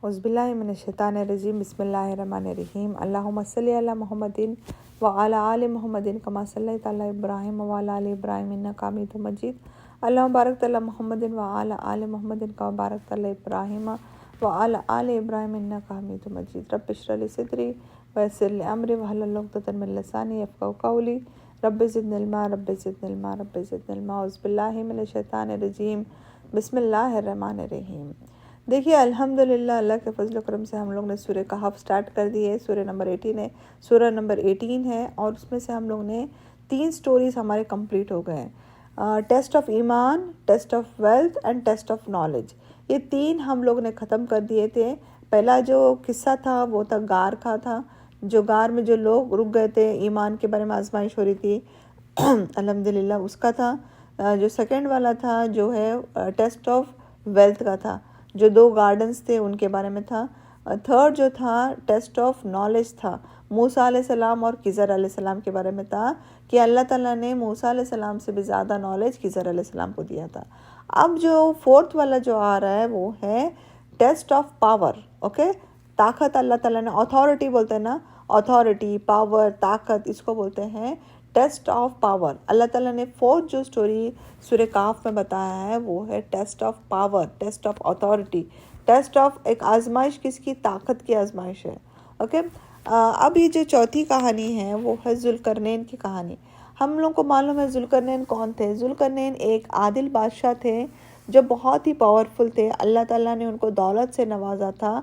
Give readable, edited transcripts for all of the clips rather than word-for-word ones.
اعوذ باللہ من الشیطان الرجیم بسم اللہ الرحمن الرحیم اللہم صلی علی محمد وعلی آل محمد کما صلیت علی ابراہیم وعلی آل ابراہیم انک حمید مجید اللہم بارک علی محمد وعلی آل محمد کما بارکت علی ابراہیم وعلی آل ابراہیم انک حمید مجید رب اشرح لی صدری ویسر لی امری واحلل عقدۃ من لسانی یفقہوا قولی رب زدنی علما رب زدنی علما رب زدنی علما اعوذ باللہ من الشیطان الرجیم بسم اللہ الرحمن الرحیم۔ دیکھیے الحمدللہ اللہ کے فضل و کرم سے ہم لوگ نے سورہ کہف سٹارٹ کر دی ہے۔ سورہ نمبر 18 ہے اور اس میں سے ہم لوگ نے 3 سٹوریز ہمارے کمپلیٹ ہو گئے ہیں، ٹیسٹ آف ایمان، test of wealth and test of knowledge. یہ 3 ہم لوگ نے ختم کر دیے تھے۔ پہلا جو قصہ تھا وہ تھا غار کا تھا، جو غار میں جو لوگ رک گئے تھے، ایمان کے بارے میں آزمائش ہو رہی تھی الحمدللہ اس کا تھا۔ جو سیکنڈ والا تھا جو ہے ٹیسٹ آف ویلتھ کا تھا، جو 2 گارڈنز تھے ان کے بارے میں تھا۔ تھرڈ جو تھا ٹیسٹ آف نالج تھا، موسیٰ علیہ السلام اور خضر علیہ السلام کے بارے میں تھا کہ اللہ تعالیٰ نے موسیٰ علیہ السلام سے بھی زیادہ نالج خضر علیہ السلام کو دیا تھا۔ اب جو 4تھ والا جو آ رہا ہے وہ ہے ٹیسٹ آف پاور، اوکے، طاقت اللہ تعالیٰ نے، اتھارٹی بولتے ہیں نا، اتھارٹی، پاور، طاقت، اس کو بولتے ہیں ٹیسٹ آف پاور۔ اللہ تعالیٰ نے 4تھ جو سٹوری سورہ کہف میں بتایا ہے وہ ہے test of power, test of authority, test of ایک آزمائش کس کی، طاقت کی آزمائش ہے، اوکے۔ اب یہ جو چوتھی کہانی ہے وہ ہے ذوالقرنین کی کہانی۔ ہم لوگ کو معلوم ہے ذوالقرنین کون تھے۔ ذوالقرنین ایک عادل بادشاہ تھے جو بہت ہی پاورفل تھے۔ اللہ تعالیٰ نے ان کو دولت سے نوازا تھا،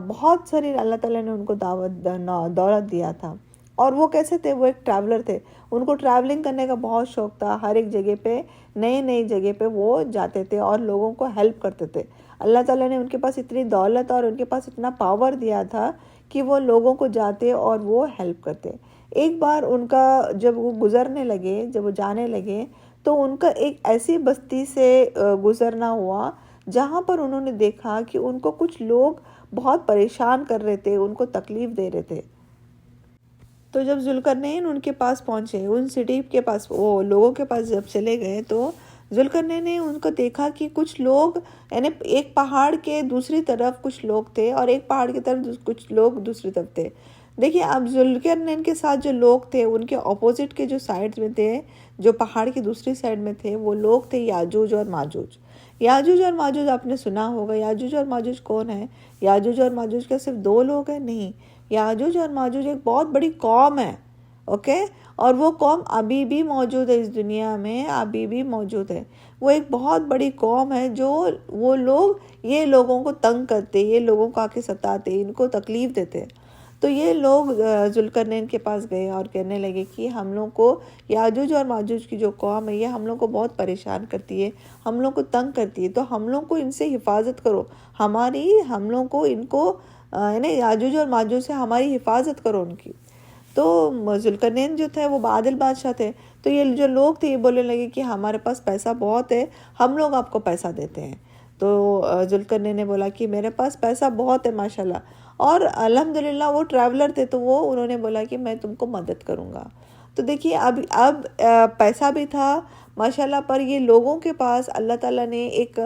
بہت ساری اللہ تعالیٰ نے ان کو دولت دیا تھا۔ اور وہ کیسے تھے، وہ ایک ٹریولر تھے، ان کو ٹریولنگ کرنے کا بہت شوق تھا۔ ہر ایک جگہ پہ، نئی جگہ پہ وہ جاتے تھے اور لوگوں کو ہیلپ کرتے تھے۔ اللہ تعالیٰ نے ان کے پاس اتنی دولت اور ان کے پاس اتنا پاور دیا تھا کہ وہ لوگوں کو جاتے اور وہ ہیلپ کرتے۔ ایک بار ان کا جب وہ گزرنے لگے، جب وہ جانے لگے تو ان کا ایک ایسی بستی سے گزرنا ہوا جہاں پر انہوں نے دیکھا کہ ان کو کچھ لوگ بہت پریشان کر رہے تھے، ان کو تکلیف دے رہے تھے۔ تو جب ذوالقرنین ان کے پاس پہنچے، ان سٹی کے پاس، وہ لوگوں کے پاس جب چلے گئے تو ذوالقرنین نے ان کو دیکھا کہ کچھ لوگ، یعنی ایک پہاڑ کے دوسری طرف کچھ لوگ تھے اور ایک پہاڑ کی طرف کچھ لوگ دوسری طرف تھے۔ دیکھیے اب ذوالقرنین کے ساتھ جو لوگ تھے ان کے اپوزٹ کے جو سائڈ میں تھے، جو پہاڑ کی دوسری سائڈ میں تھے، وہ لوگ تھے یاجوج اور ماجوج۔ یاجوج اور ماجوج آپ نے سنا ہوگا۔ یاجوج اور ماجوج کون ہے؟ یاجوج اور ماجوج کا صرف 2 لوگ ہیں؟ نہیں، یاجوج اور ماجوج ایک بہت بڑی قوم ہے، اوکے، اور وہ قوم ابھی بھی موجود ہے، اس دنیا میں ابھی بھی موجود ہے۔ وہ ایک بہت بڑی قوم ہے جو وہ لوگ یہ لوگوں کو تنگ کرتے، یہ لوگوں کو آ کے ستاتے، ان کو تکلیف دیتے۔ تو یہ لوگ ذوالقرنین کے پاس گئے اور کہنے لگے کہ ہم لوگ کو یاجوج اور ماجوج کی جو قوم ہے یہ ہم لوگ کو بہت پریشان کرتی ہے، ہم لوگ کو تنگ کرتی ہے، تو ہم لوگ کو ان سے حفاظت کرو، ہم لوگ کو ان کو یعنی یاجوج اور ماجوج سے ہماری حفاظت کرو ان کی۔ تو ذوالقرنین جو تھے وہ عادل بادشاہ تھے، تو یہ جو لوگ تھے یہ بولنے لگے کہ ہمارے پاس پیسہ بہت ہے، ہم لوگ آپ کو پیسہ دیتے ہیں۔ تو ذوالقرنین نے بولا کہ میرے پاس پیسہ بہت ہے ماشاءاللہ، اور الحمدللہ وہ ٹریولر تھے تو انہوں نے بولا کہ میں تم کو مدد کروں گا۔ تو دیکھیے اب پیسہ بھی تھا ماشاءاللہ، پر یہ لوگوں کے پاس اللہ تعالیٰ نے ایک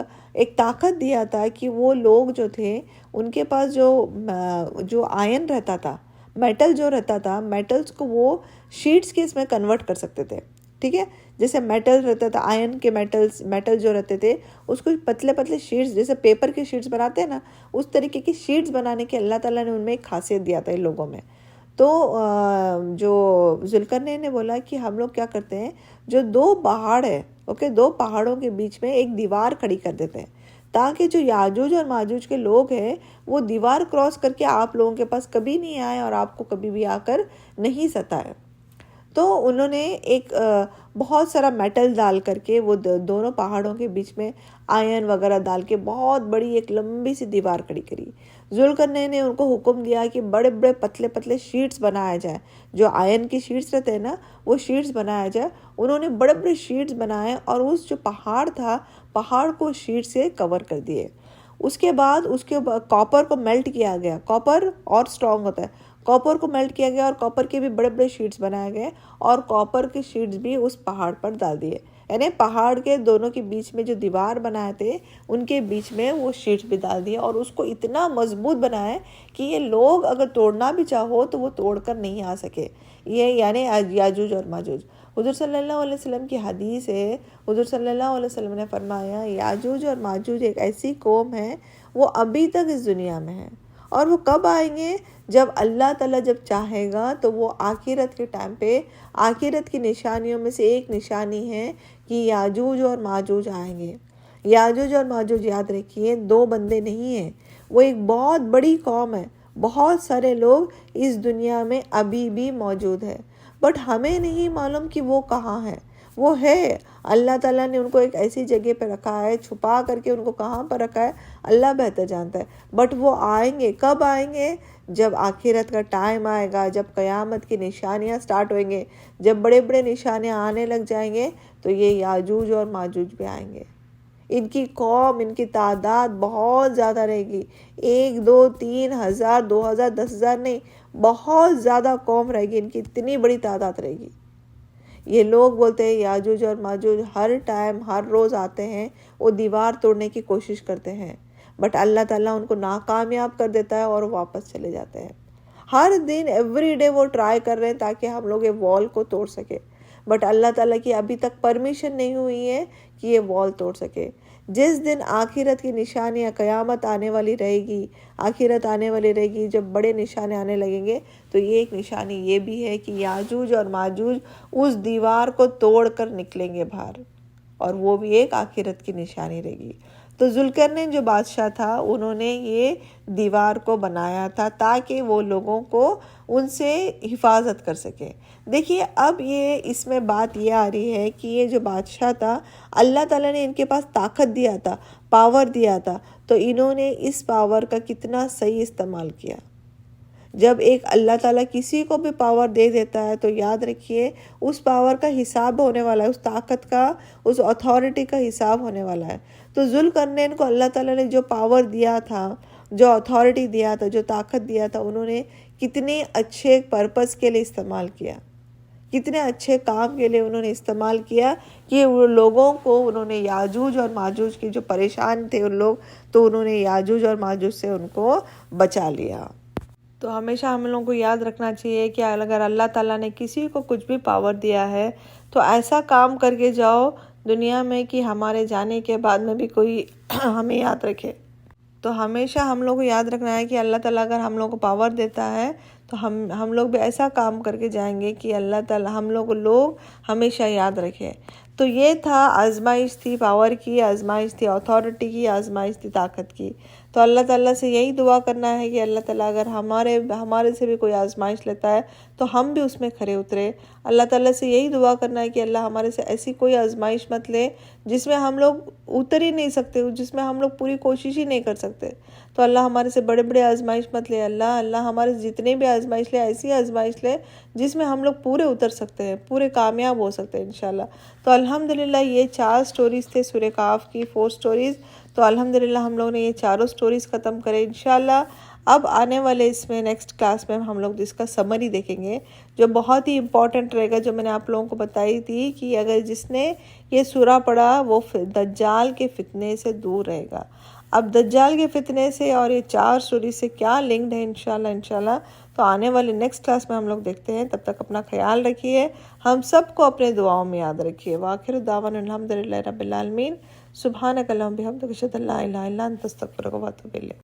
طاقت دیا تھا کہ وہ لوگ جو تھے ان کے پاس جو آئن رہتا تھا، میٹل جو رہتا تھا، میٹلز کو وہ شیٹس کے اس میں کنورٹ کر سکتے تھے، ٹھیک ہے۔ جیسے میٹل رہتا تھا، آئن کے میٹل جو رہتے تھے اس کو پتلے پتلے شیٹس، جیسے پیپر کی شیٹس بناتے ہیں نا، اس طریقے کی شیٹس بنانے کی اللہ تعالیٰ نے ان میں ایک خاصیت دیا تھا ان لوگوں میں۔ تو جو ذوالقرنین نے بولا کہ ہم لوگ کیا کرتے ہیں، جو 2 پہاڑ ہے، اوکے، 2 پہاڑوں کے بیچ میں ایک دیوار کھڑی کر دیتے ہیں تاکہ جو یاجوج اور ماجوج کے لوگ ہیں وہ دیوار کراس کر کے آپ لوگوں کے پاس کبھی نہیں آئے اور آپ کو کبھی بھی آ کر نہیں ستائے۔ تو انہوں نے ایک بہت سارا میٹل ڈال کر کے وہ دونوں پہاڑوں کے بیچ میں آئرن وغیرہ ڈال کے بہت بڑی ایک لمبی سی دیوار کھڑی کری۔ ذوالقرنین نے ان کو حکم دیا کہ بڑے بڑے پتلے پتلے شیٹس بنایا جائے، جو آئرن کی شیٹس رہتے ہیں نا وہ شیٹس بنایا جائے۔ انہوں نے بڑے بڑے شیٹس بنائے اور اس جو پہاڑ تھا، پہاڑ کو شیٹ سے کور کر دیے۔ اس کے بعد کاپر کو میلٹ کیا گیا، کاپر اور سٹرونگ ہوتا ہے، کاپر کو میلٹ کیا گیا اور کاپر کے بھی بڑے بڑے شیٹس بنائے گئے اور کاپر کے شیٹس بھی اس پہاڑ پر ڈال دیے۔ یعنی پہاڑ کے دونوں کے بیچ میں جو دیوار بنائے تھے ان کے بیچ میں وہ شیٹ بھی ڈال دیا، اور اس کو اتنا مضبوط بنایا کہ یہ لوگ اگر توڑنا بھی چاہو تو وہ توڑ کر نہیں آ سکے۔ یہ یعنی یاجوج اور ماجوج۔ حضور صلی اللہ علیہ وسلم کی حدیث ہے، حضور صلی اللہ علیہ وسلم نے فرمایا یاجوج اور ماجوج ایک ایسی قوم ہے وہ ابھی تک اس دنیا میں ہے، اور وہ کب آئیں گے؟ جب اللہ تعالیٰ جب چاہے گا تو وہ آخرت کے ٹائم پہ، آخرت کی نشانیوں میں سے ایک نشانی ہے کہ یاجوج اور ماجوج آئیں گے۔ یاجوج اور ماجوج یاد رکھیے دو بندے نہیں ہیں، وہ ایک بہت بڑی قوم ہے، بہت سارے لوگ اس دنیا میں ابھی بھی موجود ہے، بٹ ہمیں نہیں معلوم کہ وہ کہاں ہے۔ وہ ہے، اللہ تعالیٰ نے ان کو ایک ایسی جگہ پہ رکھا ہے، چھپا کر کے ان کو کہاں پر رکھا ہے اللہ بہتر جانتا ہے، بٹ وہ آئیں گے۔ کب آئیں گے؟ جب آخرت کا ٹائم آئے گا، جب قیامت کی نشانیاں سٹارٹ ہوئیں گے، جب بڑے بڑے نشانیاں آنے لگ جائیں گے تو یہ یاجوج اور ماجوج بھی آئیں گے۔ ان کی قوم، ان کی تعداد بہت زیادہ رہے گی، 1 2 3 ہزار 2000 10,000 نہیں، بہت زیادہ قوم رہے گی، ان کی اتنی بڑی تعداد رہے گی۔ یہ لوگ بولتے ہیں یاجوج اور ماجوج ہر ٹائم ہر روز آتے ہیں، وہ دیوار توڑنے کی کوشش کرتے ہیں، بٹ اللہ تعالیٰ ان کو ناکامیاب کر دیتا ہے اور واپس چلے جاتے ہیں۔ ہر دن ایوری ڈے وہ ٹرائی کر رہے ہیں تاکہ ہم لوگ یہ وال کو توڑ سکے، بٹ اللہ تعالیٰ کی ابھی تک پرمیشن نہیں ہوئی ہے کہ یہ وال توڑ سکے۔ جس دن آخرت کی نشانیاں، قیامت آنے والی رہے گی، آخرت آنے والی رہے گی، جب بڑے نشانے آنے لگیں گے تو یہ ایک نشانی یہ بھی ہے کہ یاجوج اور ماجوج اس دیوار کو توڑ کر نکلیں گے باہر، اور وہ بھی ایک آخرت کی نشانی رہے گی۔ تو ذوالقرنین جو بادشاہ تھا انہوں نے یہ دیوار کو بنایا تھا تاکہ وہ لوگوں کو ان سے حفاظت کر سکے۔ دیکھیے اب یہ اس میں بات یہ آ رہی ہے کہ یہ جو بادشاہ تھا اللہ تعالیٰ نے ان کے پاس طاقت دیا تھا، پاور دیا تھا، تو انہوں نے اس پاور کا کتنا صحیح استعمال کیا۔ جب ایک اللہ تعالیٰ کسی کو بھی پاور دے دیتا ہے تو یاد رکھیے اس پاور کا حساب ہونے والا ہے، اس طاقت کا، اس اتھارٹی کا حساب ہونے والا ہے۔ تو ذوالقرنین کو اللہ تعالیٰ نے جو پاور دیا تھا، جو اتھارٹی دیا تھا، جو طاقت دیا تھا، انہوں نے کتنے اچھے پرپس کے لیے استعمال کیا، کتنے اچھے کام کے لیے انہوں نے استعمال کیا کہ وہ لوگوں کو، انہوں نے یاجوج اور ماجوج کے جو پریشان تھے ان لوگ، تو انہوں نے یاجوج اور ماجوج سے ان کو بچا لیا۔ تو ہمیشہ ہم لوگوں کو یاد رکھنا چاہیے کہ اگر اللہ تعالیٰ نے کسی کو کچھ بھی پاور دیا ہے تو ایسا کام کر کے جاؤ دنیا میں کہ ہمارے جانے کے بعد میں بھی کوئی ہمیں یاد رکھے۔ تو ہمیشہ ہم لوگ کو یاد رکھنا ہے کہ اللہ تعالیٰ اگر ہم لوگ کو پاور دیتا ہے تو ہم لوگ بھی ایسا کام کر کے جائیں گے کہ اللہ تعالیٰ ہم لوگ ہمیشہ یاد رکھے۔ تو یہ تھا، آزمائش تھی پاور کی، آزمائش تھی اتھارٹی کی، آزمائش تھی طاقت کی۔ تو اللہ تعالیٰ سے یہی دعا کرنا ہے کہ اللہ تعالیٰ اگر ہمارے سے بھی کوئی آزمائش لیتا ہے تو ہم بھی اس میں کھرے اترے۔ اللہ تعالیٰ سے یہی دعا کرنا ہے کہ اللہ ہمارے سے ایسی کوئی آزمائش مت لے جس میں ہم لوگ اتر ہی نہیں سکتے، جس میں ہم لوگ پوری کوشش ہی نہیں کر سکتے۔ تو اللہ ہمارے سے بڑے بڑے آزمائش مت لے، اللہ ہمارے سے جتنے بھی آزمائش لے ایسی آزمائش لے جس میں ہم لوگ پورے اتر سکتے ہیں، پورے کامیاب ہو سکتے ہیں انشاءاللہ۔ تو الحمدللہ یہ 4 سٹوریز تھے سورہ کہف کی، 4 سٹوریز۔ تو الحمدللہ ہم لوگ نے یہ 4 سٹوریز ختم کرے انشاءاللہ۔ اب آنے والے اس میں نیکسٹ کلاس میں ہم لوگ اس کا سمری دیکھیں گے جو بہت ہی امپورٹنٹ رہے گا، جو میں نے آپ لوگوں کو بتائی تھی کہ اگر جس نے یہ سورہ پڑھا وہ دجال کے فتنے سے دور رہے گا۔ اب دجال کے فتنے سے اور یہ 4 سٹوریز سے کیا لنکڈ ہے انشاءاللہ تو آنے والے نیکسٹ کلاس میں ہم لوگ دیکھتے ہیں۔ تب تک اپنا خیال رکھیے، ہم سب کو اپنے دعاؤں میں یاد رکھیے۔ وآخر دعوانا الحمدللہ رب العالمین۔ سبحانک اللہم بحمدک اشہد ان لا الہ الا انت استغفرک و اتوب الیک۔